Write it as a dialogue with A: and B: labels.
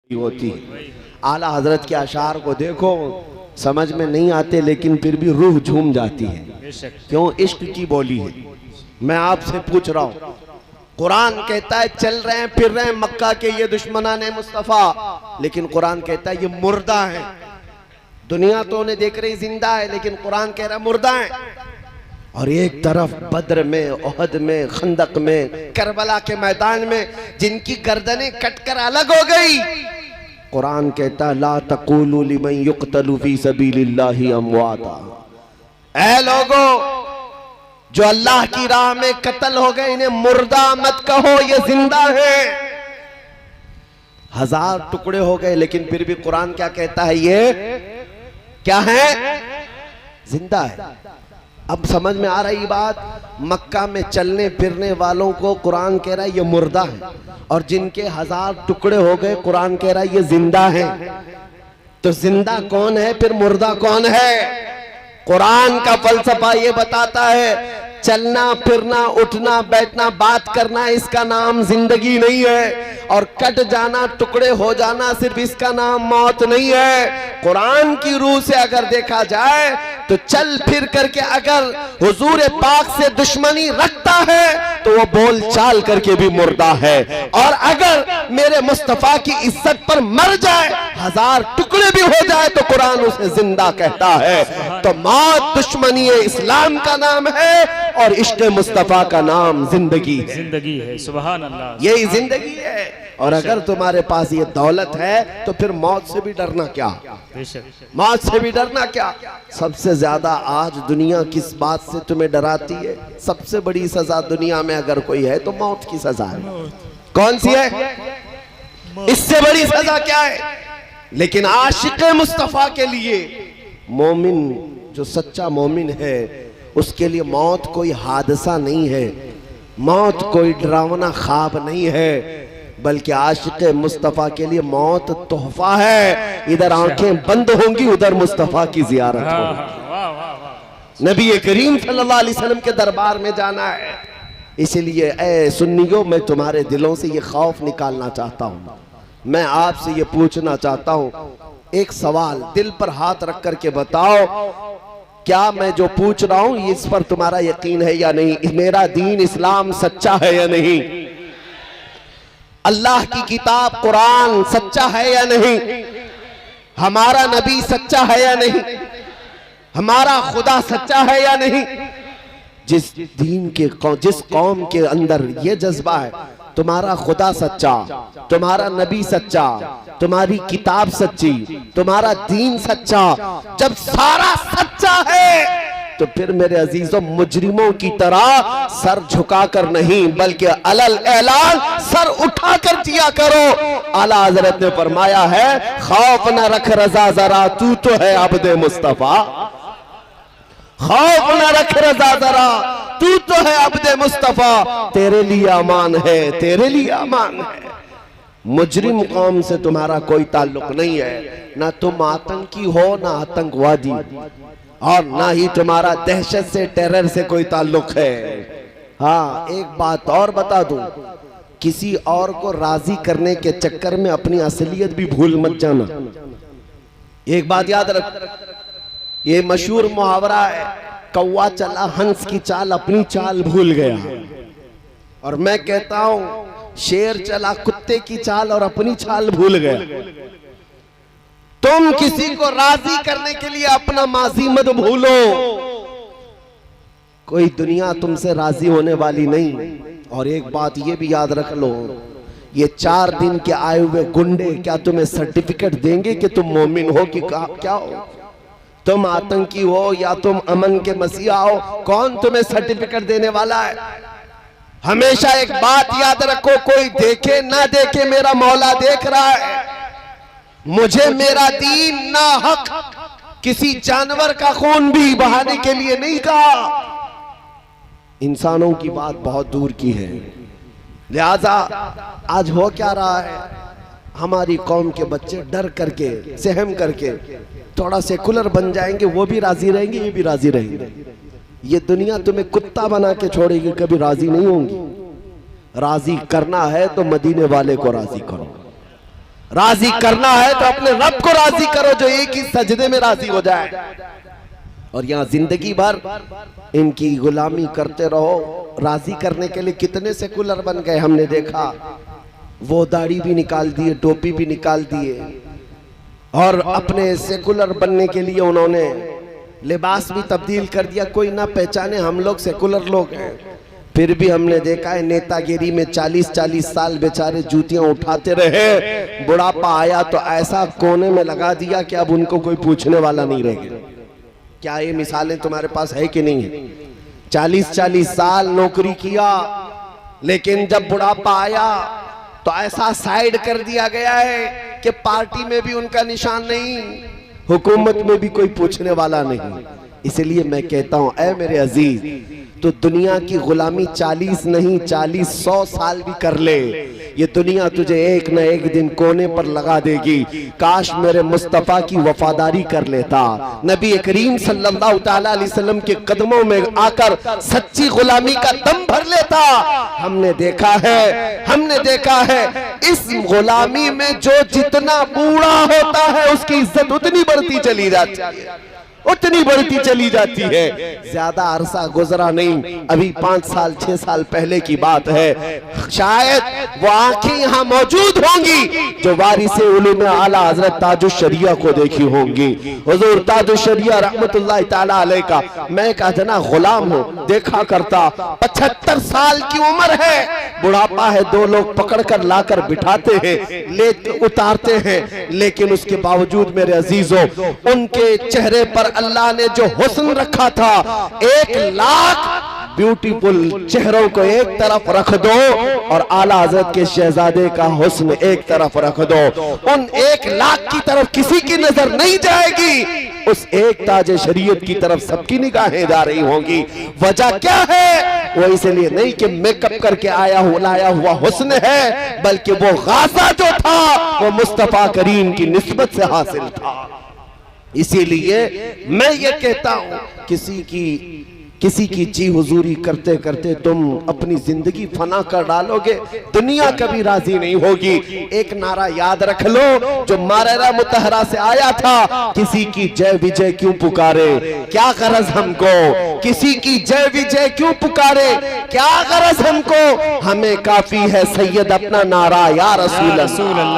A: होती है। आला हजरत के अशार को देखो, समझ में नहीं आते लेकिन फिर भी रूह झूम जाती है। क्यों? इश्क की बोली है। मैं आपसे पूछ रहा हूँ, कुरान कहता है चल रहे हैं फिर रहे हैं मक्का के ये दुश्मनान मुस्तफ़ा, लेकिन कुरान कहता है ये मुर्दा है। दुनिया तो उन्हें देख रही जिंदा है, लेकिन कुरान कह रहा है मुर्दा है। और एक तरफ बद्र में, ओहद में, खंदक में, करबला के मैदान में जिनकी गर्दनें कटकर अलग हो गई, कुरान कहता ला तक़ूलू लिमन युक़तलू फी सबीलिल्लाहि अमवाता। ऐ लोगो जो अल्लाह की राह में कत्ल हो गए, इन्हें मुर्दा मत कहो, ये जिंदा है। 1000 टुकड़े हो गए, लेकिन फिर भी कुरान क्या कहता है? ये क्या है? जिंदा है। अब समझ में आ रही बात? मक्का में चलने फिरने वालों को कुरान कह रहा है ये मुर्दा है, और जिनके 1000 टुकड़े हो गए कुरान कह रहा है ये जिंदा है। तो जिंदा कौन है, फिर मुर्दा कौन है? कुरान का फलसफा ये बताता है चलना फिरना, उठना बैठना, बात करना, इसका नाम जिंदगी नहीं है। और कट जाना, टुकड़े हो जाना, सिर्फ इसका नाम मौत नहीं है। कुरान की रूह से अगर देखा जाए तो चल फिर करके अगर हुजूर पाक से दुश्मनी रखता है तो वो बोल चाल करके भी मुर्दा है। और अगर मेरे मुस्तफा की इज्जत पर मर जाए, 1000 टुकड़े भी हो जाए, तो कुरान उसे जिंदा कहता है। तो मौत दुश्मनी इस्लाम का नाम है और इश्क मुस्तफा का नाम जिंदगी है।
B: जिंदगी है। सुभान अल्लाह,
A: यही जिंदगी है। और अगर तुम्हारे पास ये दौलत है तो फिर मौत से भी डरना क्या? मौत से भी डरना क्या? सबसे ज्यादा आज दुनिया किस बात से तुम्हें डराती है? सबसे बड़ी सजा दुनिया में अगर कोई है तो मौत की सजा है। कौन सी है? इससे बड़ी सजा क्या है? लेकिन आशिक मुस्तफा के लिए, मोमिन जो सच्चा मोमिन है, उसके लिए मौत कोई हादसा नहीं है, मौत कोई डरावना ख्वाब नहीं है, बल्कि आशिक मुस्तफ़ा के लिए मौत तोहफा है। इधर आंखें बंद होंगी, उधर मुस्तफ़ा की जियारत होगी। नबी करीम सल्लल्लाहु अलैहि वसल्लम के दरबार में जाना है। इसलिए ऐ सुन्नियों, मैं तुम्हारे दिलों से ये खौफ निकालना चाहता हूँ। मैं आपसे ये पूछना चाहता हूँ, एक सवाल दिल पर हाथ रख करके बताओ, क्या मैं जो पूछ रहा हूँ इस पर तुम्हारा यकीन है या नहीं? मेरा दीन इस्लाम सच्चा है या नहीं? अल्लाह की किताब कुरान सच्चा है या नहीं? हमारा नबी सच्चा है या नहीं? हमारा खुदा सच्चा है या नहीं? जिस दीन के, जिस कौम के अंदर ये जज्बा है, तुम्हारा खुदा सच्चा, तुम्हारा नबी सच्चा, तुम्हारी किताब सच्ची, तुम्हारा दीन सच्चा, जब सारा सच्चा है तो फिर मेरे अजीजों मुजरिमों की तरह सर झुकाकर नहीं, बल्कि अलल ऐलान सर उठाकर जिया करो। आला हजरत ने फरमाया है खौफ न रख रजा जरा, तू तो है अब्दे मुस्तफा। खौफ न रख रजा जरा, तू तो है अब्दे मुस्तफा। तेरे लिए अमान है, तेरे लिए अमान है। मुजरिम कौम से तुम्हारा कोई ताल्लुक नहीं है। ना तुम आतंकी हो, ना आतंकवादी, और ना ही तुम्हारा दहशत से, टेरर से कोई ताल्लुक है। हाँ, एक बात और बता दूं, किसी और को राजी करने के चक्कर में अपनी असलियत भी भूल मत जाना। एक बात याद रख, ये मशहूर मुहावरा है, कौवा चला हंस की चाल, अपनी चाल भूल गया। और मैं कहता हूं शेर चला कुत्ते की चाल और अपनी चाल भूल गया। तुम किसी को राजी करने के लिए अपना माजी मत भूलो। कोई दुनिया तुमसे राजी होने वाली नहीं। और एक बात ये भी याद रख लो, ये 4 दिन के आए हुए गुंडे क्या तुम्हें सर्टिफिकेट देंगे कि तुम मोमिन हो कि क्या हो? तुम आतंकी हो या तुम अमन के मसीहा हो, कौन तुम्हें सर्टिफिकेट देने वाला है? हमेशा एक बात याद रखो, कोई देखे ना देखे, मेरा मौला देख रहा है। मुझे मेरा दीन ना हक किसी जानवर का खून भी बहाने के लिए नहीं कहा। इंसानों की बात बहुत दूर की है। लिहाजा आज हो क्या रहा है, हमारी कौम के बच्चे डर करके, सहम करके थोड़ा सेकुलर बन जाएंगे, वो भी राजी रहेंगे, ये भी राजी रहेंगे। ये दुनिया तुम्हें कुत्ता बना के छोड़ेगी, कभी राजी नहीं होंगी। राजी करना है तो मदीने वाले को राजी करो। राजी करना है तो अपने रब को राजी करो जो एक ही सजदे में राजी हो जाए। और यहाँ जिंदगी भर इनकी गुलामी करते रहो। राजी करने के लिए कितने सेकुलर बन गए हमने देखा। वो दाढ़ी भी निकाल दिए, टोपी भी निकाल दिए, और अपने सेकुलर बनने के लिए उन्होंने लिबास भी तब्दील कर दिया। कोई ना पहचाने हम लोग सेकुलर लोग हैं। फिर भी हमने देखा है नेतागिरी में 40-40 साल बेचारे जूतियां उठाते रहे। बुढ़ापा आया तो ऐसा कोने में लगा दिया कि अब उनको कोई पूछने वाला नहीं रह गया। क्या ये मिसालें तुम्हारे पास है कि नहीं है? 40-40 साल नौकरी किया, लेकिन जब बुढ़ापा आया तो ऐसा साइड कर दिया गया है कि पार्टी में भी उनका निशान नहीं, हुकूमत में भी कोई पूछने वाला नहीं। इसलिए मैं कहता हूं, ऐ मेरे अजीज, तो दुनिया की गुलामी 40 नहीं 40-100 साल भी कर ले, ये दुनिया तुझे एक न एक दिन कोने पर लगा देगी। काश मेरे मुस्तफा की वफादारी कर लेता, नबी करीम सल्लल्लाहु तआला अलैहि वसल्लम के कदमों में आकर सच्ची गुलामी का दम भर लेता। हमने देखा है इस गुलामी में जो जितना बूढ़ा होता है उसकी इज्जत उतनी बढ़ती चली जाती है, उतनी बढ़ती चली जाती है। ज्यादा अरसा गुजरा नहीं, अभी 5 साल 6 साल पहले की बात है। शायद वो आंखें यहाँ मौजूद होंगी जो वारिसे उलूम आला हजरत ताजुश शरिया को देखी होंगी। हुजूर ताजुश शरिया रहमतुल्लाह ताला अलैह का मैं एक अदना गुलाम हूँ, देखा करता। 75 साल की उम्र है, बुढ़ापा है, 2 लोग पकड़ कर लाकर बिठाते हैं, ले उतारते हैं, लेकिन उसके बावजूद मेरे अजीजों उनके चेहरे पर अल्लाह ने जो हुस्न रखा था, 1 लाख ब्यूटीफुल चेहरों को एक तरफ रख दो और आला हज़रत के शहजादे का हुस्न एक तरफ रख दो, उन 1 लाख की तरफ किसी की नजर नहीं जाएगी, उस एक ताजे शरीयत की तरफ सबकी निगाहें जा रही होंगी। वजह क्या है? वो इसलिए नहीं कि मेकअप करके लाया हुआ हुस्न है, बल्कि वो गाज़ा जो था वो मुस्तफा करीम की निस्बत से हासिल था। इसीलिए मैं ये कहता हूं, किसी की जी हुजूरी करते करते तुम अपनी जिंदगी फना कर डालोगे, दुनिया कभी राजी नहीं होगी। एक नारा याद रख लो जो मारेरा मुतहरा से आया था, किसी की जय विजय क्यों पुकारे, क्या गरज हमको, किसी की जय विजय क्यों पुकारे, क्या गरज हमको, हमें काफी है सैयद अपना नारा या रसूल अल्लाह।